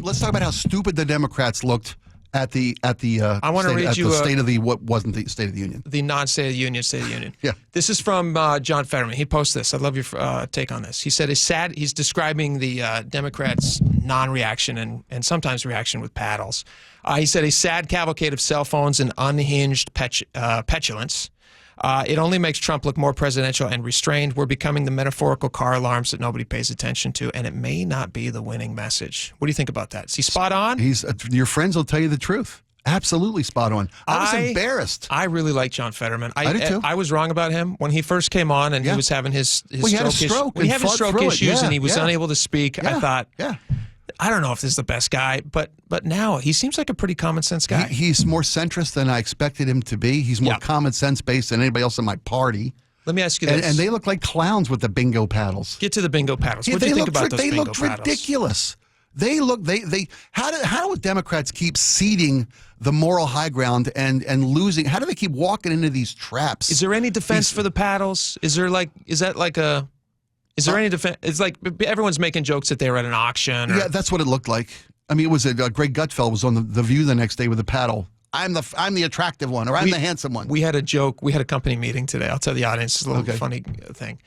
Let's talk about how stupid the Democrats looked at the I want to read you the State of the what wasn't the State of the Union, the non-State of the Union, State of the Union. Yeah. This is from John Fetterman. He posted this. I'd love your take on this. He said he's describing the Democrats' non-reaction and sometimes reaction with paddles. He said a sad cavalcade of cell phones and unhinged petulance. It only makes Trump look more presidential and restrained. We're becoming the metaphorical car alarms that nobody pays attention to, and it may not be the winning message. What do you think about that? Is he spot on? Your friends will tell you the truth. Absolutely spot on. I was embarrassed. I really like John Fetterman. I did too. I was wrong about him when he first came on, and he was having his stroke issues, and he was unable to speak. I thought, I don't know if this is the best guy, but now he seems like a pretty common sense guy. He's more centrist than I expected him to be. He's more common sense based than anybody else in my party. Let me ask you this. And they look like clowns with the bingo paddles. Get to the bingo paddles. What do you think about those bingo paddles? They look ridiculous. They look how do Democrats keep ceding the moral high ground and losing? How do they keep walking into these traps? Is there any defense for the paddles? Is there any defense? It's like everyone's making jokes that they were at an auction. Yeah, that's what it looked like. I mean, it was Greg Gutfeld was on the View the next day with a paddle. I'm the attractive one, or I'm the handsome one. We had a joke. We had a company meeting today. I'll tell the audience it's a little funny thing.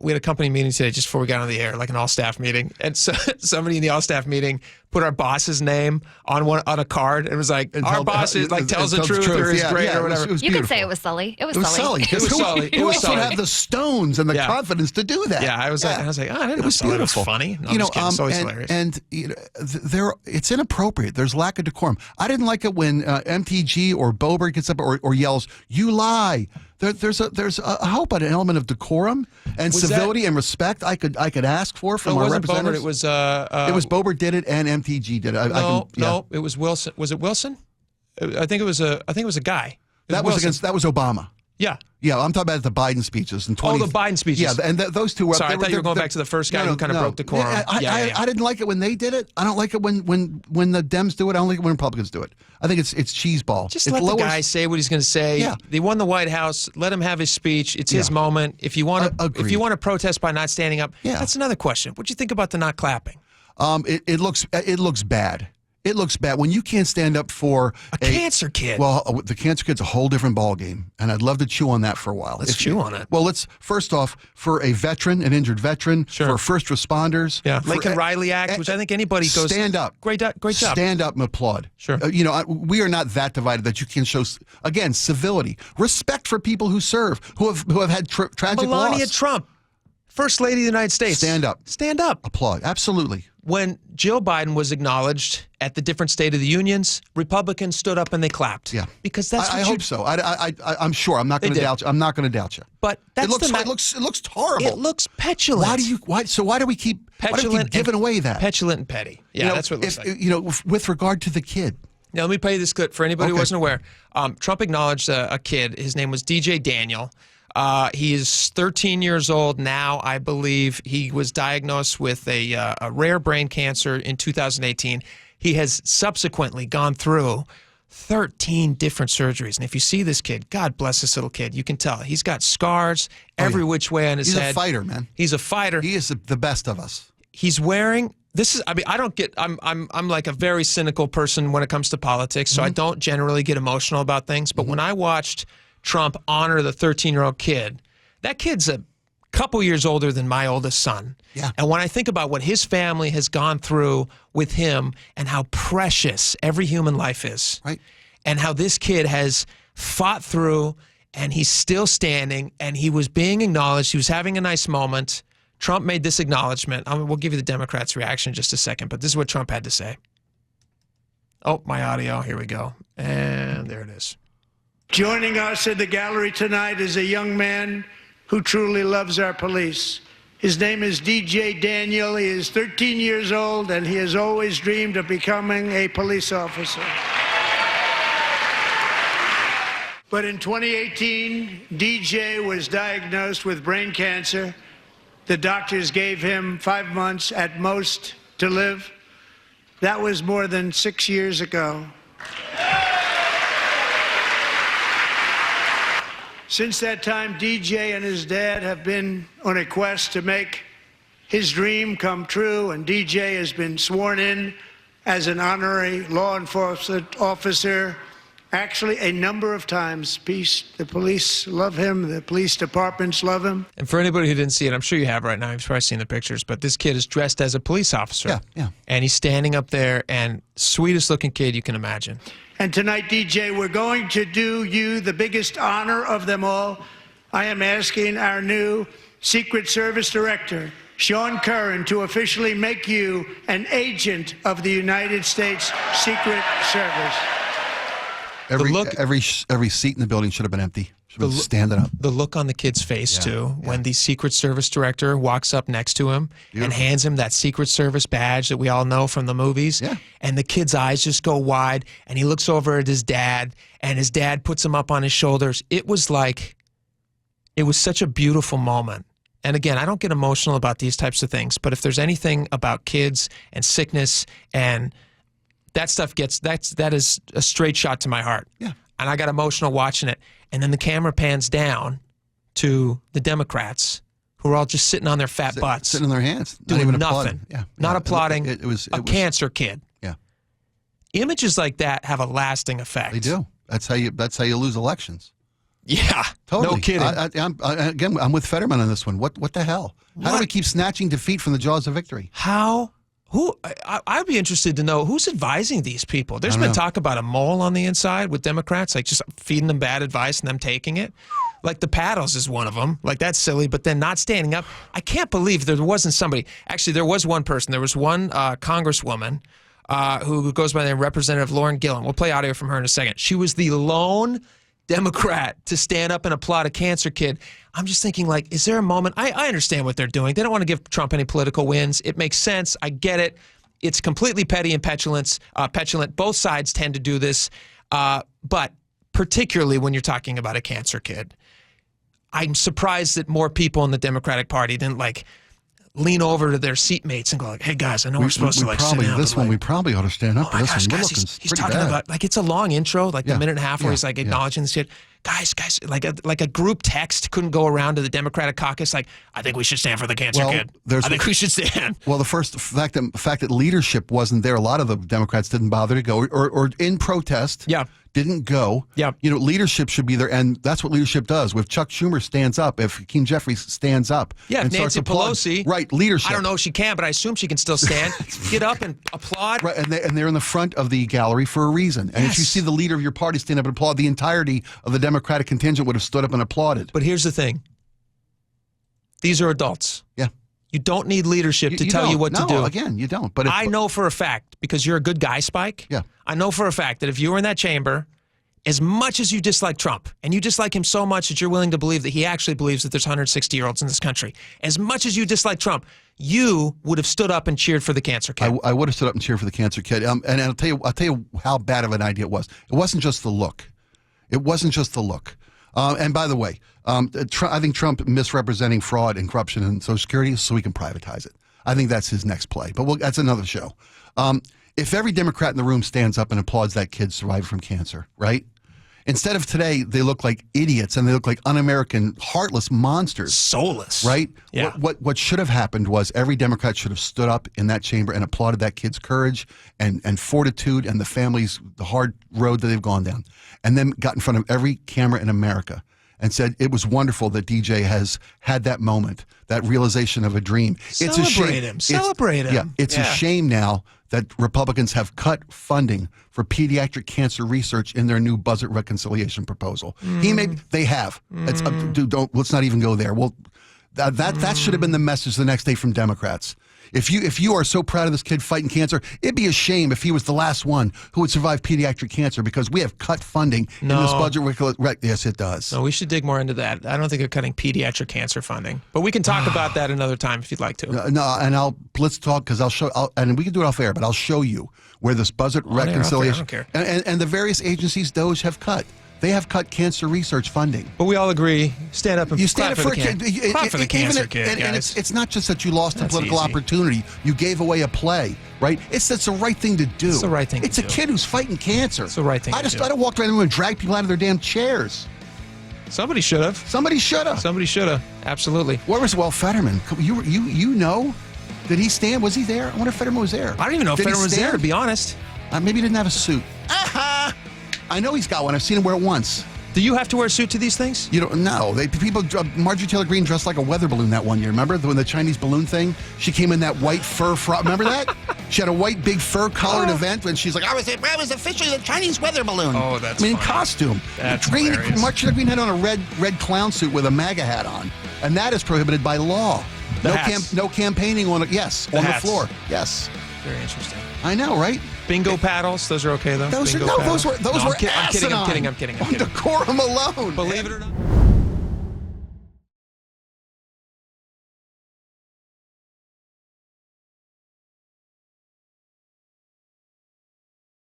We had a company meeting today just before we got on the air, like an all-staff meeting. And so somebody in the all-staff meeting put our boss's name on a card. And was like, our boss is like tells the truth or is great or whatever. It was you could say it was Sully. It was Sully. It was Sully. Who else would have the stones and the confidence to do that? Yeah, I was like, I didn't know Sully was funny. No, it's always hilarious. And it's inappropriate. There's lack of decorum. I didn't like it when MTG or Boebert gets up or yells, "You lie." There's a hope, an element of decorum and civility and respect. I could ask for from our representatives. Boebert, it was Boebert did it and MTG did it. No, it was Wilson. Was it Wilson? I think it was a guy. That was Obama. Yeah. Yeah, I'm talking about the Biden speeches. The Biden speeches. Yeah, and those two were up. Sorry, I thought you were going back to the first guy who kind of broke decorum. I didn't like it when they did it. I don't like it when the Dems do it. I don't like it when Republicans do it. I think it's cheeseball. Just let the guy say what he's going to say. Yeah. They won the White House. Let him have his speech. It's his moment. If you want to protest by not standing up, that's another question. What do you think about the not clapping? It looks bad. It looks bad when you can't stand up for a cancer kid. Well, the cancer kid's a whole different ballgame, and I'd love to chew on that for a while. Let's chew on it. Well, first off, for a veteran, an injured veteran, for first responders. Yeah, Lincoln Riley Act, which I think anybody goes. Stand up. Great job. Stand up and applaud. Sure. We are not that divided that you can show, again, civility, respect for people who serve, who have had tragic loss. Melania Trump, First Lady of the United States. Stand up. Stand up. Applaud. Absolutely. When Jill Biden was acknowledged at the different State of the Unions, Republicans stood up and they clapped. Yeah, because that's. I hope so. I'm sure. I'm not going to doubt you. I'm not going to doubt you. But that's it looks horrible. It looks petulant. Why do we keep giving away that? Petulant and petty. Yeah, that's what it looks like. With regard to the kid. Now let me play you this clip for anybody who wasn't aware. Trump acknowledged a kid. His name was DJ Daniel. He is 13 years old now, I believe. He was diagnosed with a rare brain cancer in 2018. He has subsequently gone through 13 different surgeries. And if you see this kid, God bless this little kid, you can tell. He's got scars every which way on his head. He's a fighter, man. He's a fighter. He is the best of us. He's wearing... I'm like a very cynical person when it comes to politics, so I don't generally get emotional about things. But when I watched Trump honor the 13-year-old kid, that kid's a couple years older than my oldest son. Yeah. And when I think about what his family has gone through with him and how precious every human life is, right, and how this kid has fought through and he's still standing and he was being acknowledged, he was having a nice moment. Trump made this acknowledgement. We'll give you the Democrats' reaction in just a second, but this is what Trump had to say. Oh, my audio. Here we go. And there it is. Joining us in the gallery tonight is a young man who truly loves our police. His name is DJ Daniel. He is 13 years old, and he has always dreamed of becoming a police officer. But in 2018, DJ was diagnosed with brain cancer. The doctors gave him 5 months at most to live. That was more than 6 years ago. Since that time, DJ and his dad have been on a quest to make his dream come true, and DJ has been sworn in as an honorary law enforcement officer. Actually, a number of times. The police love him. The police departments love him. And for anybody who didn't see it, I'm sure you have right now. You've probably seen the pictures. But this kid is dressed as a police officer. Yeah, yeah. And he's standing up there, and sweetest looking kid you can imagine. And tonight, DJ, we're going to do you the biggest honor of them all. I am asking our new Secret Service Director, Sean Curran, to officially make you an agent of the United States Secret Service. Every seat in the building should have been empty. Should have been standing up. The look on the kid's face, too, when the Secret Service director walks up next to him and hands him that Secret Service badge that we all know from the movies. Yeah. And the kid's eyes just go wide, and he looks over at his dad, and his dad puts him up on his shoulders. It was such a beautiful moment. And again, I don't get emotional about these types of things, but if there's anything about kids and sickness and that stuff that is a straight shot to my heart. Yeah. And I got emotional watching it. And then the camera pans down to the Democrats, who are all just sitting on their fat butts. Sitting on their hands. Doing not even nothing. Applauding. Yeah. Not applauding It was cancer kid. Yeah. Images like that have a lasting effect. They do. That's how you lose elections. Yeah. Totally. No kidding. I'm with Fetterman on this one. What the hell? How do we keep snatching defeat from the jaws of victory? I'd be interested to know who's advising these people. There's been talk about a mole on the inside with Democrats, like just feeding them bad advice and them taking it. Like the paddles is one of them. Like that's silly, but then not standing up. I can't believe there wasn't somebody. Actually, there was one person. There was one congresswoman who goes by the name Representative Lauren Gillen. We'll play audio from her in a second. She was the lone Democrat to stand up and applaud a cancer kid. I'm just thinking, like, is there a moment? I understand what they're doing. They don't want to give Trump any political wins. It makes sense. I get it. It's completely petty and petulant. Both sides tend to do this, but particularly when you're talking about a cancer kid. I'm surprised that more people in the Democratic Party didn't, like, lean over to their seatmates and go like, hey guys, I know we're supposed to like sit down. This one we probably ought to stand up. Oh my gosh, guys, he's talking about, like, it's a long intro, like the minute and a half where he's like acknowledging the shit. Guys, like a group text couldn't go around to the Democratic caucus like, I think we should stand for the cancer kid. I think we should stand. Well, the fact that leadership wasn't there, a lot of the Democrats didn't bother to go or in protest. Yeah. Didn't go. Yeah. Leadership should be there, and that's what leadership does. If Chuck Schumer stands up, if Hakeem Jeffries stands up, and Nancy Pelosi, right? Leadership. I don't know if she can, but I assume she can still stand. Get up and applaud. Right, and they're in the front of the gallery for a reason. And if you see the leader of your party stand up and applaud, the entirety of the Democratic contingent would have stood up and applauded. But here's the thing: these are adults. Yeah. You don't need leadership to tell you what to do. No, again, you don't. But I know for a fact, because you're a good guy, Spike. Yeah. I know for a fact that if you were in that chamber, as much as you dislike Trump, and you dislike him so much that you're willing to believe that he actually believes that there's 160-year-olds in this country, as much as you dislike Trump, you would have stood up and cheered for the cancer kid. I would have stood up and cheered for the cancer kid. And I'll tell you how bad of an idea it was. It wasn't just the look. And by the way, I think Trump misrepresenting fraud and corruption and Social Security so he can privatize it. I think that's his next play. But that's another show. If every Democrat in the room stands up and applauds that kid surviving from cancer, right? Instead of today, they look like idiots and they look like un-American, heartless monsters. Soulless. Right? Yeah. What should have happened was every Democrat should have stood up in that chamber and applauded that kid's courage and fortitude and the hard road that they've gone down. And then got in front of every camera in America and said it was wonderful that DJ has had that moment, that realization of a dream. Celebrate him. Celebrate him. Yeah, it's a shame now that Republicans have cut funding for pediatric cancer research in their new budget reconciliation proposal. They have. Let's not even go there. Well, that should have been the message the next day from Democrats. If you are so proud of this kid fighting cancer, it'd be a shame if he was the last one who would survive pediatric cancer because we have cut funding in this budget. Yes, it does. No, we should dig more into that. I don't think they're cutting pediatric cancer funding, but we can talk about that another time if you'd like to. No, and let's talk because and we can do it off air, but I'll show you where this budget reconciliation I don't care. And the various agencies DOJ have cut. They have cut cancer research funding. But we all agree, stand up and clap for the kid. Clap for the cancer kid, and guys. it's not just that you lost a political opportunity. You gave away a play, right? It's the right thing to do. It's the right thing to do. It's a kid who's fighting cancer. It's the right thing to do. I don't walk around the room and drag people out of their damn chairs. Somebody should have. Somebody should have. Absolutely. Well, Fetterman, you know. Did he stand? Was he there? I wonder if Fetterman was there. I don't even know if Did he Fetterman was there, stand? to be honest. Maybe he didn't have a suit. I know he's got one. I've seen him wear it once. Do you have to wear a suit to these things? You don't know. Marjorie Taylor Greene dressed like a weather balloon that one year. Remember when the Chinese balloon thing? She came in that white fur frock. Remember that? She had a white big fur colored event when she's like, I was officially the Chinese weather balloon. Oh, that's in funny. costume. That's Marjorie hilarious. Taylor Greene had on a red clown suit with a MAGA hat on, and that is prohibited by law. No campaigning on it. Yes, on hats. the floor. Yes. Very interesting. I know, right? Bingo paddles, those are okay though. Those Bingo were paddles? those were I'm kidding. asinine. I'm kidding. On decorum alone. Believe it or not.